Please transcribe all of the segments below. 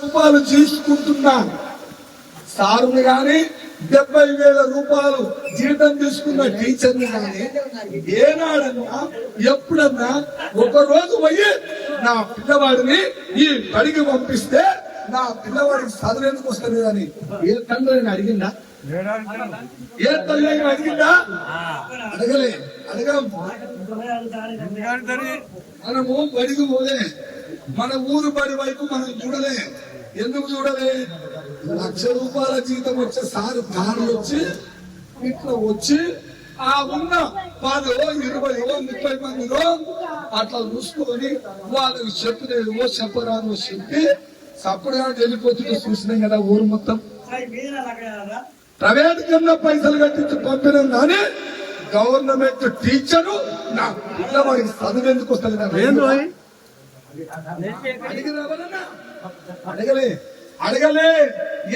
రూపాయలు తీసుకుంటున్నా సారుని గాని 70,000 రూపాయలు జీతం తీసుకున్న టీచర్ని గాని ఏనాడన్నా ఎప్పుడన్నా ఒక రోజు పోయి నా పిల్లవాడిని ఈ బడికి పంపిస్తే నా పిల్లవాడికి చదువు ఎందుకు వస్తుంది అని ఏ తండ్రి అడిగిందా? ఏ తల్లి అడిగిందా? అడగలే. మనము బడికి పోలే, మన ఊరు బడి వైపు మనం చూడలే. ఎందుకు చూడలే? 1,00,000 రూపాయల జీతం వచ్చే సార్ దారులు వచ్చి ఇట్లా వచ్చి ఆ ఉన్న 10, 20, 30 మందిలో అట్లా చూసుకొని వాళ్ళకి చెప్పినవో చెప్పరాదో చెప్పి సప్పుడుగా వెళ్ళిపోతుంటే చూసినాం కదా ఊరు మొత్తం. ప్రైవేట్ కన్నా పైసలు కట్టించి పంపినాం కానీ గవర్నమెంట్ టీచరు నా పిల్లవాడికి చదువు ఎందుకు వస్తుంది? అడగలే.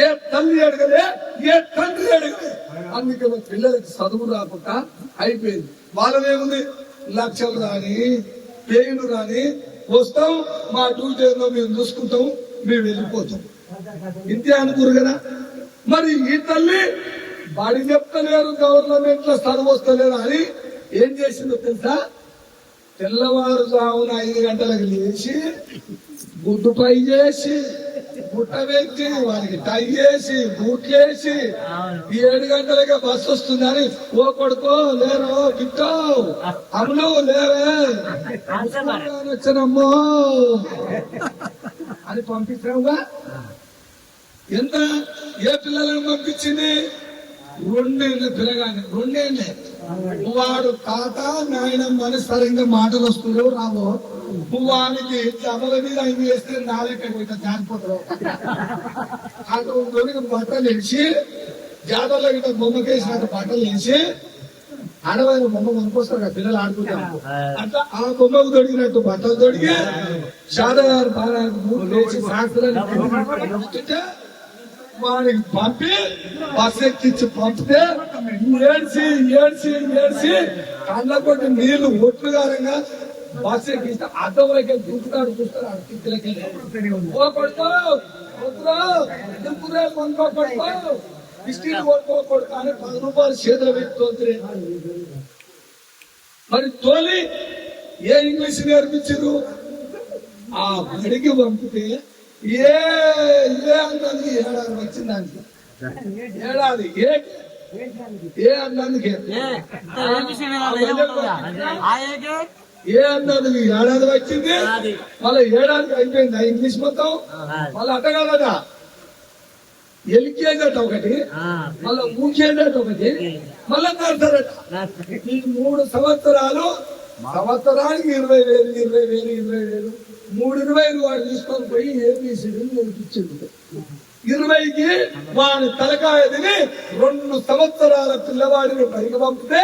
ఏ తల్లి అడగలే, ఏ తండ్రి అడగలే. అందుకే పిల్లలకి చదువు రాకుండా అయిపోయింది. వాళ్ళదేముంది? 1,00,000 రాని, పేర్లు రాని వస్తాం, మా డ్యూటీలో మేము చూసుకుంటాం, మేము వెళ్ళిపోతాం. ఇంతే అనుకోరు కదా. మరి ఈ తల్లి బడి చెప్తలేరు, గవర్నమెంట్ లో చదువు వస్తలేరు అని ఏం చేసిందో తెలుసా? తెల్లవారుజామున 5 గంటలకు లేచి గుడ్డు పై చేసి గుట్ట పెట్టి వారికి టై చేసి బూట్లేసి 7 గంటలకే బస్సు వస్తుందని ఓ కొడుకో లేరో గిట్టో అమ్ములు లేరే వచ్చనమ్మో అని పంపించావుగా. ఎంత ఏ పిల్లలను పంపించింది? 2 ఏళ్ళ పిల్లగాని, 2 ఏళ్ళే. వాడు తాత నాయనమ్మని సరిగ్గా మాటలు వస్తున్నావు రావో, వానికి చమల మీద అవి వేస్తే నాలుక జారిపోతావు. అటు బట్టలు వేసి జాతరలో ఇట్లా బొమ్మకేసినట్టు బట్టలు వేసి ఆడవాళ్ళ బొమ్మ కొనుక్కొస్తారు కదా పిల్లలు ఆడుకుంటారు. అట్లా ఆ బొమ్మకు తొడిగినట్టు బట్టలు తొడిగి శారదారు బాగా శాస్త్రాన్ని వాడికి పంపి బస్ ఎక్కించి పంపితే ఏడ్చి ఏడ్చి ఏడ్చి కళ్ళ కొట్టి నీళ్లు ఒట్లు గారంగా బస్ ఎక్కిస్తే అర్థం వైపు దూకుతాడు చూస్తారు. అతిథులకి కొనుక్కోకూడదు బిస్కెట్ కొనుక్కోకూడదు అని 10 రూపాయలు చేతులు పెట్టి తోలుతురే. మరి తోలి ఏ ఇంగ్లీష్ నేర్పించారు? ఆ బడికి పంపితే ఏ అన్నందుకు ఏడాది వచ్చిందానికి ఏడాది ఏ అన్నందుకే ఏ అన్నందుకు ఏడాది వచ్చింది. మళ్ళీ ఏడాదికి అయిపోయింది ఆ ఇంగ్లీష్ మొత్తం. మళ్ళీ అట్టగలదా ఎల్కేజీ అట ఒకటి, మళ్ళీ యూకేజీ అట ఒకటి, మళ్ళీ నర్సరీ అట. ఈ 3 సంవత్సరాలు సంవత్సరానికి 20,000 20,000 3,20,000 వాడు తీసుకొని పోయి ఏబిసిడి నేర్పించింది. 20కి వాడి తలకాయ తిని 2 సంవత్సరాల పిల్లవాడిని పైకి పంపితే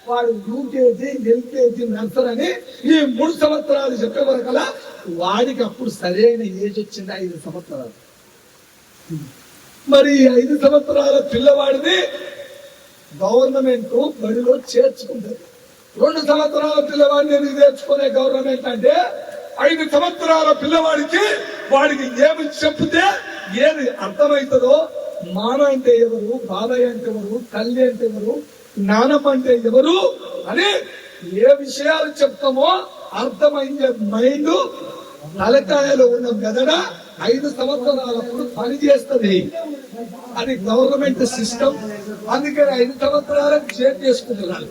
వాడు యూకేజీ ఎల్కేజీ నర్సరీ అని ఈ 3 సంవత్సరాలు చెప్పే వరకలా వాడికి అప్పుడు సరైన ఏజ్ వచ్చింది 5 సంవత్సరాలు. మరి 5 సంవత్సరాల పిల్లవాడిని గవర్నమెంట్ బడిలో చేర్చుకుంటుంది. 2 సంవత్సరాల పిల్లవాడిని ఎందుకు చేర్చుకునే గవర్నమెంట్ అంటే 5 సంవత్సరాల పిల్లవాడికి వాడికి ఏమి చెప్తే ఏది అర్థమవుతుందో, మామ అంటే ఎవరు, బాబాయ్ అంటే ఎవరు, తల్లి అంటే ఎవరు, నానమ్మ అంటే ఎవరు అని ఏ విషయాలు చెప్తామో అర్థమైందే మైండ్ తలకాయలో ఉన్న మెదడ 5 సంవత్సరాలప్పుడు పని చేస్తుంది. అది గవర్నమెంట్ సిస్టమ్. అందుకని 5 సంవత్సరాలకు చేంజ్ చేసుకుంటున్నారు.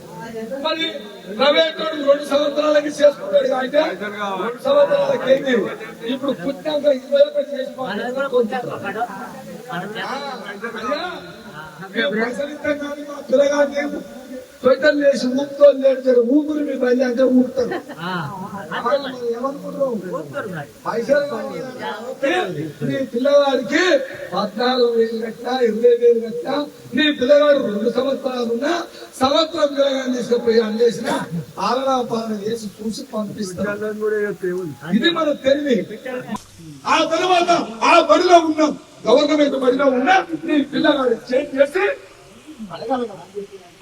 మరి ప్రైవేట్ 2 సంవత్సరాలకి చేసుకుంటాడు అంటే 2 సంవత్సరాలకి ఏంటి? ఇప్పుడు పుట్టినాక 21 చేసుకోవాలి. మా పిల్లగాన్ని ట్విట్టర్ చేసి ఊపుతో నేర్చారు. ఊపిరి మీ బయలు అంటే ఊపుతారు. ఏమనుకుంటున్నావు? నీ పిల్లవాడికి 14,000 కట్టా 20,000 కట్టా. నీ పిల్లవాడు 2 సంవత్సరాలున్నా సంవత్సరం పిల్లగాన్ని తీసుకుపోయి అందేసిన ఆలనా పాలన చేసి చూసి పంపిస్తారు. ఇది మన తెలివి. ఆ తర్వాత ఆ బడిలో ఉన్నాం, గవర్నమెంట్ బడిలో ఉన్నా నీ పిల్లగాడు చేంజ్ చేసి అడగాలి.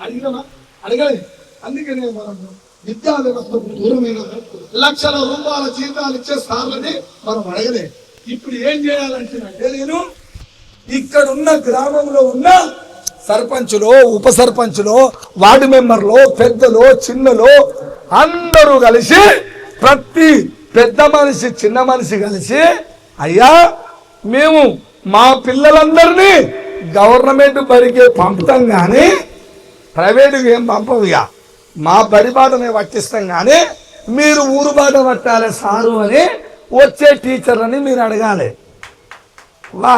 అడిగినామా? అడగాలి. అందుకనే మనం విద్యా వ్యవస్థకు దూరమైన 1,00,000 రూపాయల జీతాలు ఇచ్చే సార్లని మనం అడగలే. ఇప్పుడు ఏం చేయాలంటే నేను ఇక్కడ ఉన్న గ్రామంలో ఉన్న సర్పంచులో ఉప సర్పంచులో వార్డు మెంబర్లో పెద్దలో చిన్నలో అందరూ కలిసి ప్రతి పెద్ద మనిషి చిన్న మనిషి కలిసి అయ్యా మేము మా పిల్లలందరినీ గవర్నమెంట్ బడికి పంపుతాం కానీ ప్రైవేటుకి ఏం పంపవుగా మా బడి బాటనే పట్టిస్తాం కానీ మీరు ఊరు బాట పట్టాలి సారు అని వచ్చే టీచర్లని మీరు అడగాలి. వా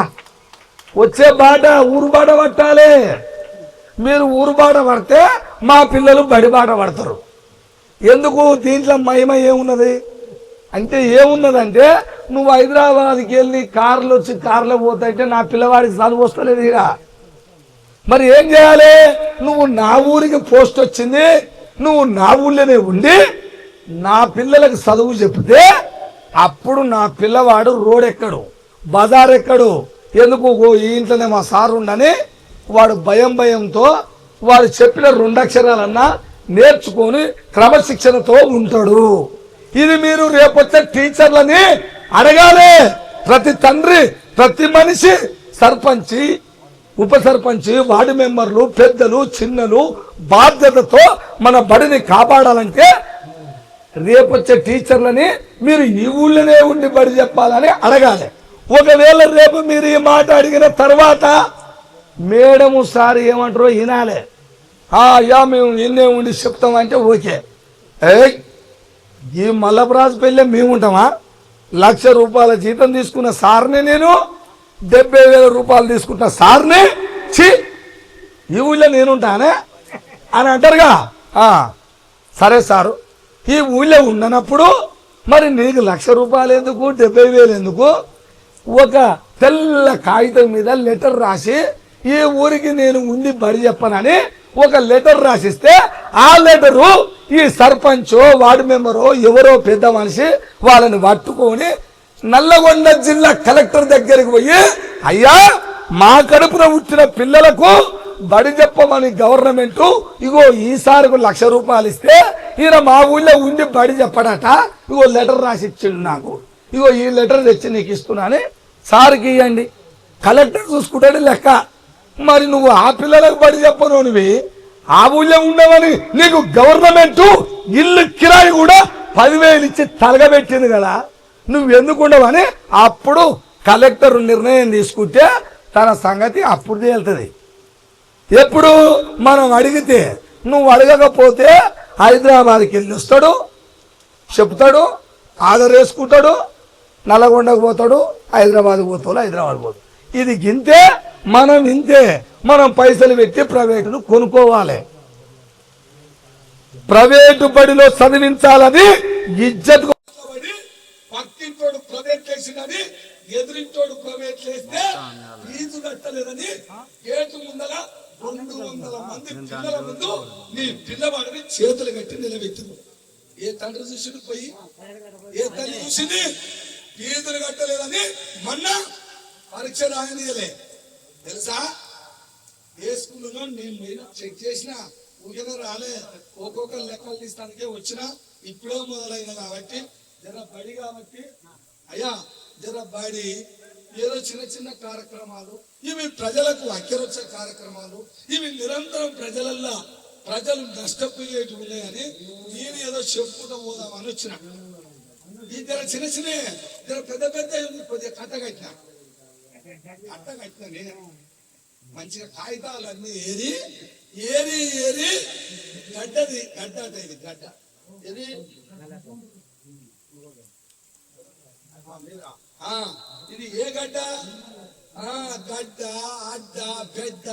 వచ్చే బాట ఊరు బాట పట్టాలి. మీరు ఊరు బాట పడితే మా పిల్లలు బడి బాట పడతారు. ఎందుకు దీంట్లో మహిమ ఏమున్నది అంటే ఏమున్నదంటే నువ్వు హైదరాబాద్కి వెళ్ళి కార్లు వచ్చి కార్లో పోతాయంటే నా పిల్లవాడికి చదువు వస్తలేదు ఇక. మరి ఏం చేయాలి? నువ్వు నా ఊరికి పోస్ట్ వచ్చింది, నువ్వు నా ఊళ్ళోనే ఉండి నా పిల్లలకు చదువు చెప్తే అప్పుడు నా పిల్లవాడు రోడ్ ఎక్కడు, బజార్ ఎక్కడు. ఎందుకు ఈ ఇంట్లోనే మా సార్ ఉండని వాడు భయంతో వాడు చెప్పిన 2 అక్షరాలన్నా నేర్చుకొని క్రమశిక్షణతో ఉంటాడు. ఇది మీరు రేపొచ్చే టీచర్లని అడగాలి. ప్రతి తండ్రి ప్రతి మనిషి సర్పంచి ఉప సర్పంచి వార్డు మెంబర్లు పెద్దలు చిన్నలు బాధ్యతతో మన బడిని కాపాడాలంటే రేపొచ్చే టీచర్లని మీరు ఈ ఊళ్ళోనే ఉండి బడి చెప్పాలని అడగాలి. ఒకవేళ రేపు మీరు ఈ మాట అడిగిన తర్వాత మేడము సార్ ఏమంటారో వినాలి. అయ్యా మేము ఇన్నే ఉండి చెప్తామంటే ఓకే. ఈ మల్లపురాజు పెళ్ళి మేము ఉంటామా? 1,00,000 రూపాయల జీతం తీసుకున్న సార్ని నేను 70,000 రూపాయలు తీసుకుంటున్న సార్ని ఈ ఊళ్ళో నేనుంటానే అని అంటారుగా. సరే సారు ఈ ఊళ్ళో ఉండనప్పుడు మరి నీకు 1,00,000 రూపాయలు ఎందుకు 70,000 ఎందుకు? ఒక తెల్ల కాగితం మీద లెటర్ రాసి ఈ ఊరికి నేను ఉండి బడి చెప్పనని ఒక లెటర్ రాసిస్తే ఆ లెటరు ఈ సర్పంచో వార్డు మెంబరో ఎవరో పెద్ద మనిషి వాళ్ళని పట్టుకొని నల్లగొండ జిల్లా కలెక్టర్ దగ్గరికి పోయి అయ్యా మా కడుపున పుట్టిన పిల్లలకు బడి చెప్పమని గవర్నమెంట్ ఇగో ఈసారికి 1,00,000 రూపాయలు ఇస్తే ఈయన మా ఊళ్ళో ఉండి బడి చెప్పడట, ఇగో లెటర్ రాసి ఇచ్చిండు నాకు, ఇగో ఈ లెటర్ తెచ్చి నీకు ఇస్తున్నాను సార్కి ఇవ్వండి. కలెక్టర్ చూసుకుంటాడు లెక్క. మరి నువ్వు ఆ పిల్లలకు బడి చెప్పను నువ్వు ఆ ఊళ్ళో ఉండవని నీకు గవర్నమెంట్ ఇల్లు కిరాయి కూడా 10,000 ఇచ్చి తలగబెట్టింది కదా, నువ్వు ఎందుకు ఉండవని అప్పుడు కలెక్టర్ నిర్ణయం తీసుకుంటే తన సంగతి అప్పుడు తేలుతుంది. ఎప్పుడు మనం అడిగితే నువ్వు అడగకపోతే హైదరాబాద్కి వెళ్ళి వస్తాడు, చెప్తాడు, ఆధార్ వేసుకుంటాడు, నల్లగొండకు పోతాడు, హైదరాబాద్కి పోతాడు, హైదరాబాద్ పోతాడు. ఇది గింతే మనం ఇంతే. మనం పైసలు పెట్టి ప్రైవేటును కొనుక్కోవాలి. ప్రైవేటు బడిలో చదివించాలని ఇజ్జత్ పక్కింటోడు ప్రైవేట్ చేసినది ఎదురింటోడు ప్రైవేట్ చేస్తే ఫీజు కట్టలేదని గేటు ముందల 200 మంది పిల్లల ముందు నీ పిల్లవాడిని చేతులు కట్టి నిలబెట్టింది. ఏ తండ్రి చూసింది పోయి, ఏ తల్లి చూసింది ఫీజులు కట్టలేదని మొన్న పరీక్ష రాయనీయలే తెలుసా? ఏ స్కూల్లో నేను పోయినా చెక్ చేసిన ఊరికే రాలే, ఒక్కొక్క లెక్కలు తీస్తానికే వచ్చినా ఇప్పుడే మొదలైన కాబట్టి జర బడి కాబట్టి అయ్యా జర బడి ఏదో చిన్న కార్యక్రమాలు ఇవి ప్రజలకు అక్కరొచ్చే కార్యక్రమాలు, ఇవి నిరంతరం ప్రజలు నష్టపోయేటి ఉన్నాయని నేను ఏదో చెప్పుకుంటూ పోదామని వచ్చిన. ఈ జర చిన్న జర పెద్ద కొద్దిగా కట్టగట్టినా నేను మంచిగా కాగితాలన్నీ ఏరి గడ్డ ఇది గడ్డ ఇది ఇది ఏ గడ్డ? గడ్డ అడ్డ పెద్ద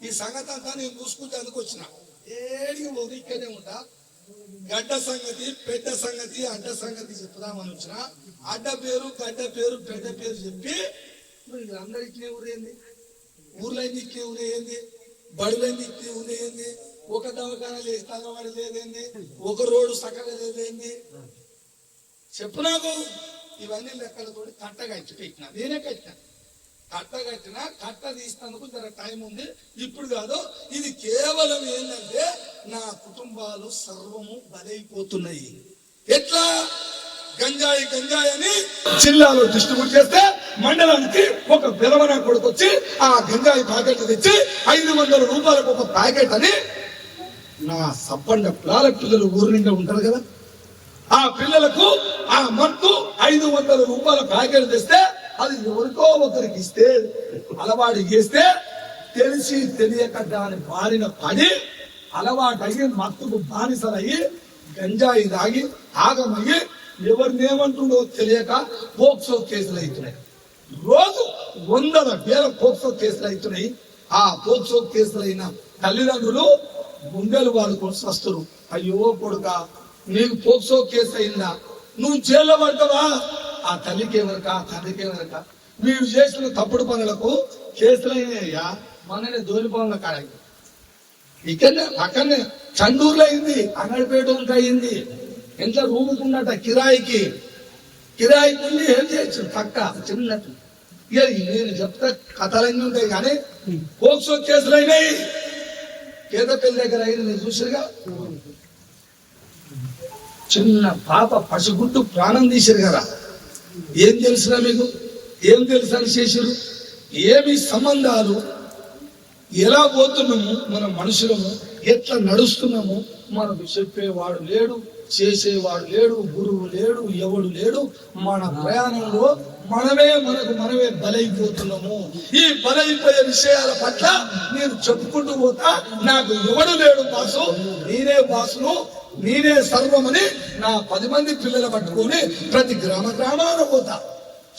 ఈ సంగతి అంతా నేను చూసుకుంటే అందుకు వచ్చిన. ఏడికి పోదు ఇక్కడే ఉంటా. గడ్డ సంగతి పెద్ద సంగతి అడ్డ సంగతి చెప్దామని వచ్చిన. అడ్డ పేరు గడ్డ పేరు పెద్ద పేరు చెప్పి అందరు ఇట్లే ఊరేంది, ఊర్లైంది ఇట్లే ఊరేంది, బడులైంది ఇట్లే ఊరేంది, ఒక దవాఖాన లేస్తాను వాడు లేదేంది, ఒక రోడ్డు సక్కగా లేదేంది చెప్పు నాకు. ఇవన్నీ లెక్కలతో కట్టగట్టి పెట్టినా, నేనే కట్టినా. కట్ట తీసినందుకు జర టైం ఉంది, ఇప్పుడు కాదు. ఇది కేవలం ఏంటంటే నా కుటుంబాలు సర్వము బలైపోతున్నాయి. ఎట్లా? గంజాయి గంజాయి అని జిల్లాలో డిస్ట్రిబ్యూట్ చేస్తే మండలానికి ఒక విరమణ కొడుకొచ్చి ఆ గంజాయి ప్యాకెట్ తెచ్చి 500 రూపాయలకు ఒక ప్యాకెట్ అని నా సబ్బండ పిల్లల పిల్లలు ఊరు నిండా ఉంటారు కదా, ఆ పిల్లలకు ఆ మత్తు 500 రూపాయల ప్యాకెట్ తెస్తే అది ఎవరికో ఒకరికి ఇస్తే అలవాటు చేస్తే తెలిసి తెలియక దాని బారిన పడి అలవాటయ్యి మత్తుకు బానిసలయ్యి గంజాయి తాగి ఆగమయ్యి ఎవరినేమంటుండో తెలియక పోక్సో కేసులు అవుతున్నాయి. రోజు 100 వేల పోక్సో కేసులు అవుతున్నాయి. ఆ పోక్సో కేసులైన తల్లిదండ్రులు గుండెలు వాళ్ళకు వస్తారు. అయ్యో కొడుక నీకు పోక్సో కేసు అయిందా, నువ్వు జైల్లో పడతావా? ఆ తల్లికి ఎవరక ఆ తండ్రికి ఎవరక మీరు చేసిన తప్పుడు పనులకు కేసులైనాయ్యా. మననే దోలి పనుల కాడ ఇక్కడనే అక్కడనే చండూరులో అయింది, అంగడిపేట అయింది. ఎంత రూముకున్నట కిరాయికి ఉండి ఏం చేయొచ్చు పక్క చిన్నట్టు. ఇక నేను చెప్తా కథలన్నీ ఉంటాయి కానీ పోక్సో కేసులు అయినాయి. కేదపల్లి దగ్గర అయింది నేను చూసిరుగా, చిన్న పాప పసిగుట్టు ప్రాణం తీసారు కదా. ఏం తెలుసురా మీకు, ఏం తెలుసు అని చేసారు? ఏమి సంబంధాలు, ఎలా పోతున్నాము మన మనుషులము, ఎట్లా నడుస్తున్నాము మనకు చెప్పేవాడు లేడు, చేసేవాడు లేడు, గురువు లేడు, ఎవడు లేడు. మన ప్రయాణంలో మనమే బలైపోతున్నాము. ఈ బలైపోయే విషయాల పట్ల నేను చెప్పుకుంటూ పోతా. నాకు ఎవడు లేడు బాసు, నేనే బాసును, నేనే సర్వమని నా 10 మంది పిల్లలు పట్టుకొని ప్రతి గ్రామాన పోతా,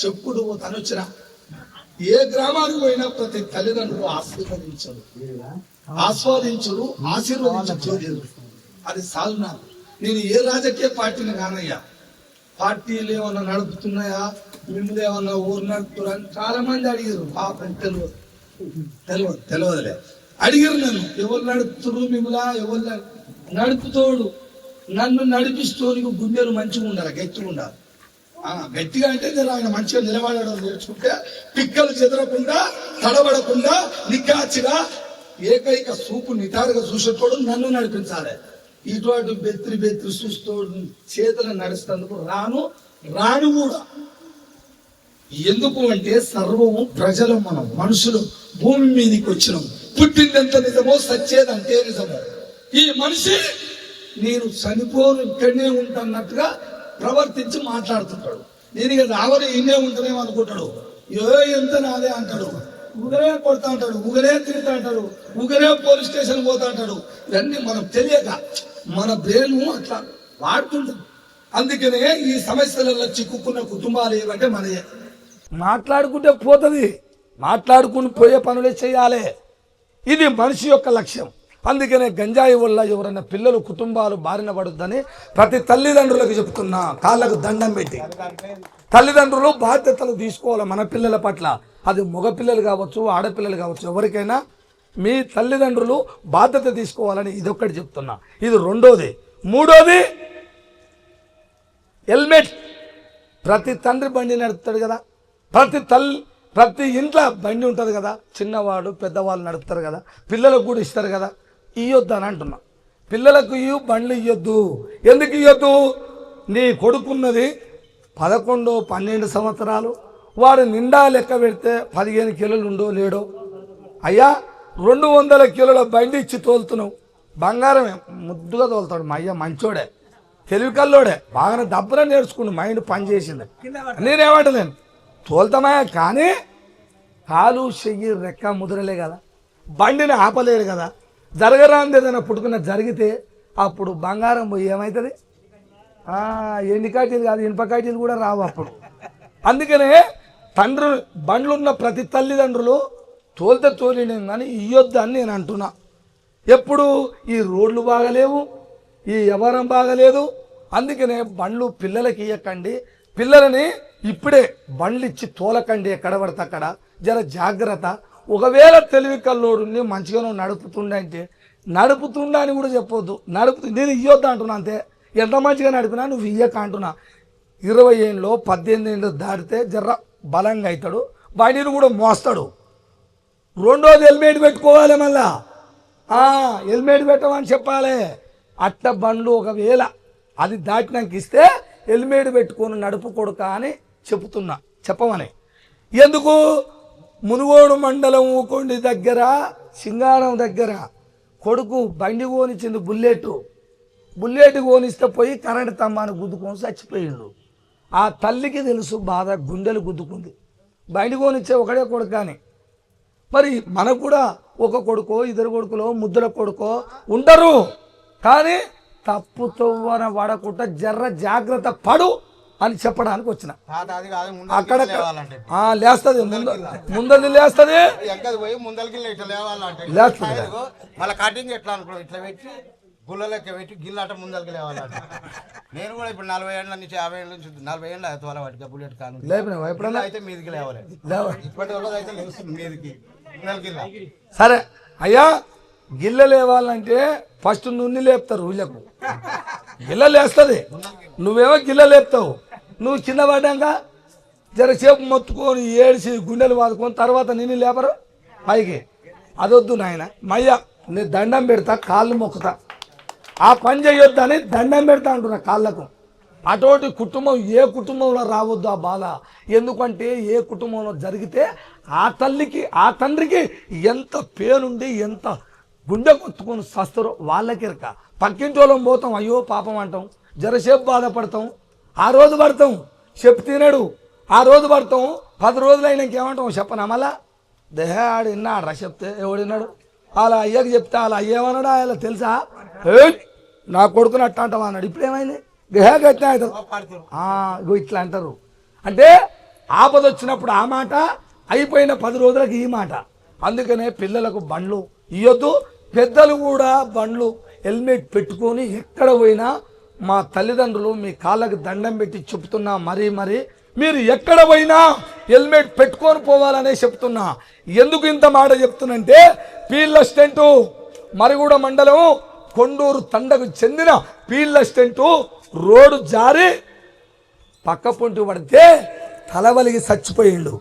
చెప్పుకుంటూ పోతాను. వచ్చిన ఏ గ్రామానికి పోయినా ప్రతి తల్లిదండ్రులు ఆస్వాదించరు, ఆశీర్వదించరు. అది సాధన. నేను ఏ రాజకీయ పార్టీని కానయ్యా, పార్టీలు ఏమన్నా నడుపుతున్నాయా, మిమ్మల్ని ఏమన్నా ఊరు నడుపుతున్నా అని చాలా మంది అడిగారు. పాపం తెలియదులే అడిగారు నన్ను, ఎవరు నడుపుతున్నారు మిమ్మల్ని, ఎవరు నడుపుతోడు నన్ను నడిపిస్తూ గుండెలు మంచిగా ఉండాలి, గట్టిగా ఉండాలి. గట్టిగా అంటే ఆయన మంచిగా నిలబడడం నేర్చుకుంటే పిక్కలు చెదరకుండా తడబడకుండా నికాచిగా ఏకైక సూపు నిటారుగా చూసేటోడు నన్ను నడిపించాలి. ఇటువంటి బెత్రి చూస్తోడు చేతులు నడుస్తేందుకు రాను కూడా. ఎందుకు అంటే సర్వము ప్రజలు, మనం మనుషులు భూమి మీదకి వచ్చినాం. పుట్టిందెంత నిజమో సచ్చేదంటే నిజమో. ఈ మనిషి నేను చనిపోను ఇక్కడనే ఉంటాన్నట్టుగా ప్రవర్తించి మాట్లాడుతుంటాడు. నేను ఇక రావని ఇన్నే ఉంటేనేమో అనుకుంటాడు. ఎంత నాదే అంటాడు, ఊగరే కొడతా అంటాడు, ఊగరే తిరుగుతా అంటాడు, ఊగరే పోలీస్ స్టేషన్ పోతా అంటాడు. ఇవన్నీ మనం తెలియక మన బ్రెయిన్ అట్లా వాడుతుంటాం. అందుకనే ఈ సమస్యలలో చిక్కుకున్న కుటుంబాలు ఏమంటే మనయే. మాట్లాడుకుంటే పోతుంది, మాట్లాడుకుని పోయే పనులే చేయాలి. ఇది మనిషి యొక్క లక్ష్యం. అందుకనే గంజాయి వల్ల ఎవరైనా పిల్లలు కుటుంబాలు బారిన పడుద్దని ప్రతి తల్లిదండ్రులకు చెప్తున్నా, కాళ్ళకు దండం పెట్టి. తల్లిదండ్రులు బాధ్యతలు తీసుకోవాలి మన పిల్లల పట్ల. అది మగ పిల్లలు కావచ్చు, ఆడపిల్లలు కావచ్చు, ఎవరికైనా మీ తల్లిదండ్రులు బాధ్యత తీసుకోవాలని ఇదొక్కటి చెప్తున్నా. ఇది రెండోది. మూడోది హెల్మెట్. ప్రతి తండ్రి బండి నడుపుతాడు కదా, ప్రతి ఇంట్లో బండి ఉంటుంది కదా, చిన్నవాడు పెద్దవాళ్ళు నడుపుతారు కదా, పిల్లలకు కూడా ఇస్తారు కదా. ఇయ్యొద్దు అని అంటున్నా. పిల్లలకు బండ్లు ఇయ్యొద్దు. ఎందుకు ఇయ్యొద్దు? నీ కొడుకున్నది 11-12 సంవత్సరాలు, వాడు నిండా లెక్క పెడితే 15 కిలోలు ఉండో లేడో. అయ్యా 200 కిలోల బండి ఇచ్చి తోలుతున్నావు, బంగారమే ముద్దుగా తోలుతాడు. మా అయ్య మంచోడే, తెలివి కల్లోడే, బాగానే దబ్బున నేర్చుకుండు, మైండ్ పని చేసింది. నేనేమంటలేను, తోలుతామా, కానీ కాలు చెయ్యి రెక్క ముద్రలే కదా, బండిని ఆపలేరు కదా. జరగరాంది ఏదైనా పుట్టుకున్న జరిగితే అప్పుడు బంగారం పోయి ఏమవుతుంది? ఎండి కాటీలు కాదు, ఇనుప కాటీలు కూడా రావు అప్పుడు. అందుకనే బండ్లున్న ప్రతి తల్లిదండ్రులు తోలినేం కానీ ఇయ్యొద్దు అని నేను అంటున్నా. ఎప్పుడు ఈ రోడ్లు బాగలేవు, ఈ వ్యవహారం బాగలేదు. అందుకనే బండ్లు పిల్లలకి ఇవ్వకండి. పిల్లలని ఇప్పుడే బండ్లు ఇచ్చి తోలకండి ఎక్కడ పడితే అక్కడ. జర జాగ్రత్త. ఒకవేళ తెలివి కల్లోడుని మంచిగా నువ్వు నడుపుతుండా అని కూడా చెప్పొద్దు. నేను ఇయ్యొద్దు అంటున్నా అంతే. ఎంత మంచిగా నడిపినా నువ్వు ఇయ్యక అంటున్నా. 20 ఏళ్ళు 18 ఏళ్ళు దాటితే జర్ర బలంగా అవుతాడు, బండిని కూడా మోస్తాడు. రెండోది హెల్మెట్ పెట్టుకోవాలి. మళ్ళా హెల్మెట్ పెట్టమని చెప్పాలి. అట్ట బండ్లు ఒకవేళ అది దాటినాక ఇస్తే హెల్మెట్ పెట్టుకొని నడుపు కొడుక అని చెప్తున్నా, చెప్పమని. ఎందుకు? మునుగోడు మండలం ఊకొండి దగ్గర సింగారం దగ్గర కొడుకు బండి కోనిచ్చింది, బుల్లెట్ కోనిస్తే పోయి కరెంటు స్తంభాన్ని గుద్దుకొని చచ్చిపోయిండు. ఆ తల్లికి తెలుసు బాధ, గుండెలు గుద్దుకుంది. బండి కోనిచ్చే ఒకడే కొడుకు అని. మరి మనకు కూడా ఒక కొడుకో ఇద్దరు కొడుకులో ముద్దుల కొడుకో ఉండరు. కానీ తప్పుతో పడకుండా జర్ర జాగ్రత్త పడు అని చెప్పడానికి వచ్చిన. అక్కడ లేస్తుంది, ముందది లేస్తుంది, మళ్ళీ కటింగ్ ఎట్లా అనుకో ఇట్లా పెట్టి గుళ్ళలెక్క పెట్టి గిల్లట ముందరికి లేవాలంటే నేను కూడా ఇప్పుడు 40 ఏళ్ళ నుంచి 50 ఏళ్ళ నుంచి 40 ఏళ్ళ తోల వాటికి బుల్లెట్ కాను ఎప్పుడైనా అయితే మీదికి లేవాలి. ఇప్పటి వల్ల అయితే లేస్తుంది మీదికి. సరే అయ్యా, గిల్ల లేవాలంటే ఫస్ట్ నువ్వు లేపుతారు ఊళ్ళకు. గిల్ల లేస్తుంది, నువ్వేమో గిల్ల లేపుతావు. నువ్వు కింద పడ్డాక జరసేపు మొత్తుకొని ఏడిసి గుండెలు వాదుకొని తర్వాత నిన్ను లేపరు పైకి. అదొద్దు నాయన, మయ్య నీ దండం పెడతా, కాళ్ళు మొక్కుతా, ఆ పని చేయొద్దని దండం పెడతా అంటున్నా కాళ్ళకు. అటువంటి కుటుంబం ఏ కుటుంబంలో రావద్దు ఆ బాధ. ఎందుకంటే ఏ కుటుంబంలో జరిగితే ఆ తల్లికి ఆ తండ్రికి ఎంత పేరుండి ఎంత గుండె కొట్టుకొని సస్తారో వాళ్ళకి ఇరక. పక్కింటి వాళ్ళం పోతాం, అయ్యో పాపం అంటాం, జరసేపు బాధపడతాం, ఆ రోజు పడతాం, చెప్పు తినడు, ఆ రోజు పడతాం, 10 రోజులు అయినాక ఏమంటాం చెప్పనా? మళ్ళా దేహ ఆడు విన్నాడు చెప్తే ఎవడిన్నాడు? అలా అయ్యకి చెప్తే అలా అయ్యేమన్నాడు, అలా తెలుసా నా కొడుకుని అట్ట అంటావా అన్నాడు. ఇప్పుడు ఏమైంది? దేహకి ఎట్లా అవుతారు, ఇగో ఇట్లా అంటారు. అంటే ఆపద వచ్చినప్పుడు ఆ మాట, అయిపోయిన 10 రోజులకు ఈ మాట. అందుకనే పిల్లలకు బండ్లు ఇవ్వద్దు. పెద్దలు కూడా బండ్లు హెల్మెట్ పెట్టుకొని ఎక్కడ పోయినా మా తల్లిదండ్రులు మీ కాళ్ళకి దండం పెట్టి చెప్తున్నా, మరీ మీరు ఎక్కడ పోయినా హెల్మెట్ పెట్టుకొని పోవాలనే చెప్తున్నా. ఎందుకు ఇంత మాట చెప్తున్నంటే ఫీల్డ్ అసిస్టెంటు మరిగూడ మండలం కొండూరు తండకు చెందిన ఫీల్డ్ అసిస్టెంటు రోడ్డు జారి పక్క పొంటి పడితే తలవలిగి చచ్చిపోయిండు.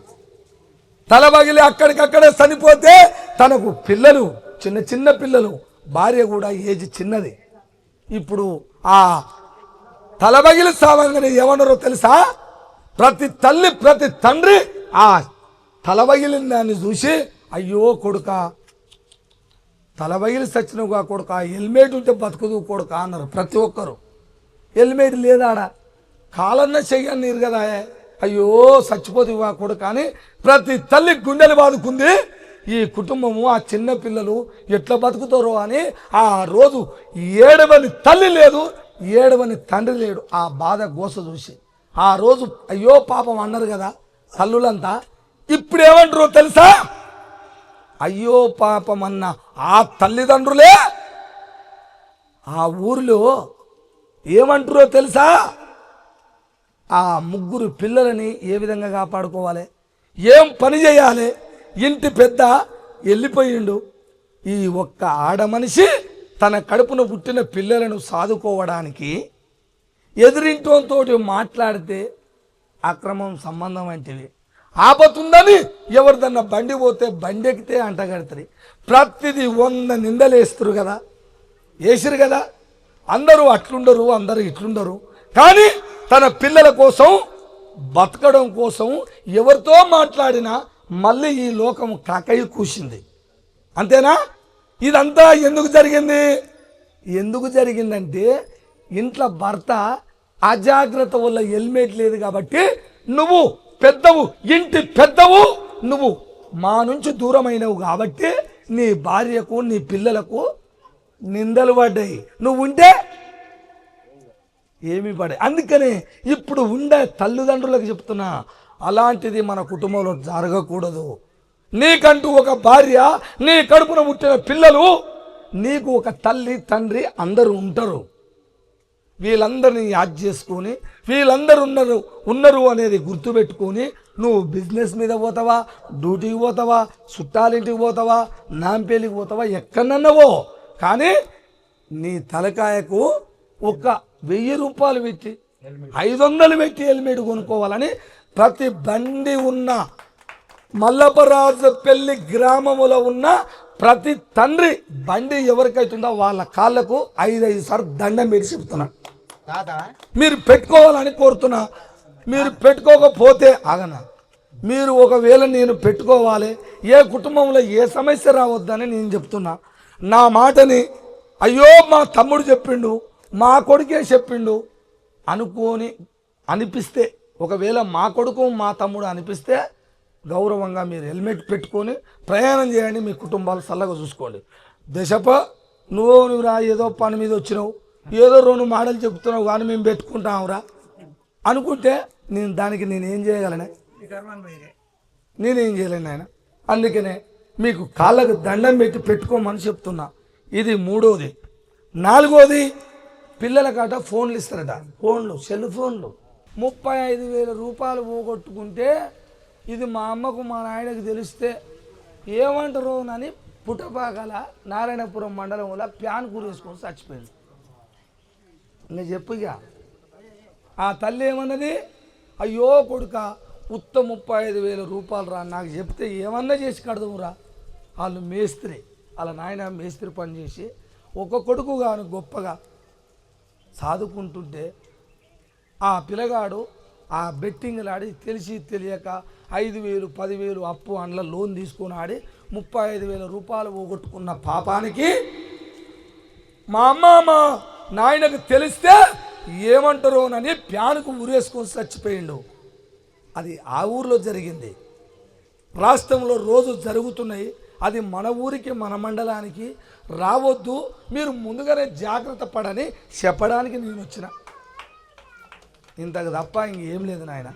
తలబగిలి అక్కడికక్కడే చనిపోతే తనకు పిల్లలు, చిన్న పిల్లలు, భార్య కూడా ఏజ్ చిన్నది. ఇప్పుడు ఆ తలబగిలి సావంగానే ఏమన్నారో తెలుసా? ప్రతి తల్లి ప్రతి తండ్రి ఆ తలబగిలిన దాన్ని చూసి అయ్యో కొడుక, తలబగిలి చచ్చినవుగా కొడుక, హెల్మెట్ ఉంటే బతుకుదు కొడుక అన్నారు ప్రతి ఒక్కరు. హెల్మెట్ లేదాడ, కాలన్న చెయ్యన్నీరు కదా, అయ్యో చచ్చిపోతువా కొడుక అని ప్రతి తల్లి గుండెలు బాదుకుంది. ఈ కుటుంబము ఆ చిన్న పిల్లలు ఎట్లా బతుకుతారో అని ఆ రోజు ఏడవని తల్లి లేదు, ఏడవని తండ్రి లేడు. ఆ బాధ గోస చూసి ఆ రోజు అయ్యో పాపం అన్నారు కదా తల్లులంతా. ఇప్పుడు ఏమంటారో తెలుసా? అయ్యో పాపం అన్న ఆ తల్లిదండ్రులే ఆ ఊరిలో ఏమంటారో తెలుసా? ఆ 3 పిల్లలని ఏ విధంగా కాపాడుకోవాలి, ఏం పని చేయాలి? ఇంటి పెద్ద వెళ్ళిపోయిండు. ఈ ఒక్క ఆడ మనిషి తన కడుపున పుట్టిన పిల్లలను సాదుకోవడానికి ఎదురింటోతో మాట్లాడితే అక్రమం సంబంధం వంటివి. ఆపతుందని ఎవరిదన్నా బండి పోతే బండి ఎక్కితే అంటగడతారు. ప్రతిదీ 100 నిందలు వేస్తారు కదా, వేసిరు కదా. అందరూ అట్లుండరు, అందరూ ఇట్లుండరు. కానీ తన పిల్లల కోసం బతకడం కోసం ఎవరితో మాట్లాడినా మళ్ళీ ఈ లోకం కాకయ్య కూసింది. అంతేనా? ఇదంతా ఎందుకు జరిగింది? ఎందుకు జరిగిందంటే ఇంట్లో భర్త అజాగ్రత్త వల్ల హెల్మెట్ లేదు కాబట్టి నువ్వు పెద్దవు, ఇంటి పెద్దవు, నువ్వు మా నుంచి దూరమైనవు కాబట్టి నీ భార్యకు నీ పిల్లలకు నిందలు పడ్డాయి. నువ్వు ఉంటే ఏమి పడే. అందుకనే ఇప్పుడు ఉండే తల్లిదండ్రులకు చెప్తున్నా, అలాంటిది మన కుటుంబంలో జరగకూడదు. నీకంటూ ఒక భార్య, నీ కడుపున పుట్టిన పిల్లలు, నీకు ఒక తల్లి తండ్రి అందరూ ఉంటారు. వీళ్ళందరినీ యాద్ చేసుకొని వీళ్ళందరూ ఉన్నారు అనేది గుర్తుపెట్టుకొని నువ్వు బిజినెస్ మీద పోతావా, డ్యూటీకి పోతావా, చుట్టాలింటికి పోతావా, నాంపేలికి పోతావా, ఎక్కడన్నవో. కానీ నీ తలకాయకు ఒక 1000 రూపాయలు పెట్టి 500 పెట్టి హెల్మెట్ కొనుక్కోవాలని ప్రతి బండి ఉన్న మల్లపరాజపల్లి గ్రామములో ఉన్న ప్రతి తండ్రి బండి ఎవరికైతుందో వాళ్ళ కాళ్ళకు 5 సార్లు దండం పెట్టి చెప్తున్నా. తాత మీరు పెట్టుకోవాలని కోరుతున్నా. మీరు పెట్టుకోకపోతే ఆగనా, మీరు ఒకవేళ నేను పెట్టుకోవాలి, ఏ కుటుంబంలో ఏ సమస్య రావద్దని నేను చెప్తున్నా. నా మాటని అయ్యో మా తమ్ముడు చెప్పిండు, మా కొడుకే చెప్పిండు అనుకోని అనిపిస్తే, ఒకవేళ మా కొడుకు మా తమ్ముడు అనిపిస్తే గౌరవంగా మీరు హెల్మెట్ పెట్టుకొని ప్రయాణం చేయండి. మీ కుటుంబాలు చల్లగా చూసుకోండి. దశప నువ్వు రా ఏదో పని మీద వచ్చినావు, ఏదో 2 మాటలు చెప్తున్నావు కానీ మేము పెట్టుకుంటాంరా అనుకుంటే దానికి నేనేం చేయగలనే? నేనేం చేయలేను ఆయన. అందుకనే మీకు కాళ్ళకు దండం పెట్టి పెట్టుకోమని చెప్తున్నా. ఇది 3వది. 4వది, పిల్లల కాట ఫోన్లు ఇస్తారట. ఫోన్లు, సెల్ ఫోన్లు 35,000 రూపాయలు పోగొట్టుకుంటే ఇది మా అమ్మకు మా నాయనకు తెలిస్తే ఏమంటారో అని పుట్టపాకల నారాయణపురం మండలంలో ప్యాన్ కూరేసుకొని చచ్చిపోయింది. ఇంకా చెప్పు ఇక. ఆ తల్లి ఏమన్నది, అయ్యో కొడుక ఉత్త 35,000 రూపాయలు రా, నాకు చెప్తే ఏమన్నా చేసి కడదామురా. వాళ్ళు మేస్త్రి, వాళ్ళ నాయన మేస్త్రి పని చేసి ఒక కొడుకు గాను గొప్పగా సాదుకుంటుంటే ఆ పిల్లగాడు ఆ బెట్టింగ్లు ఆడి తెలిసి తెలియక 5,000 10,000 అప్పు అందులో లోన్ తీసుకొని ఆడి 35,000 రూపాయలు పోగొట్టుకున్న పాపానికి మా అమ్మ మా నాయనకు తెలిస్తే ఏమంటారోనని ప్యానుకు ఉరేసుకొని చచ్చిపోయిండు. అది ఆ ఊర్లో జరిగింది. రాష్ట్రంలో రోజు జరుగుతున్నాయి. అది మన ఊరికి మన మండలానికి రావద్దు, మీరు ముందుగానే జాగ్రత్త పడని చెప్పడానికి నేను వచ్చిన. ఇంతకు తప్ప ఇంకేం లేదు నాయన.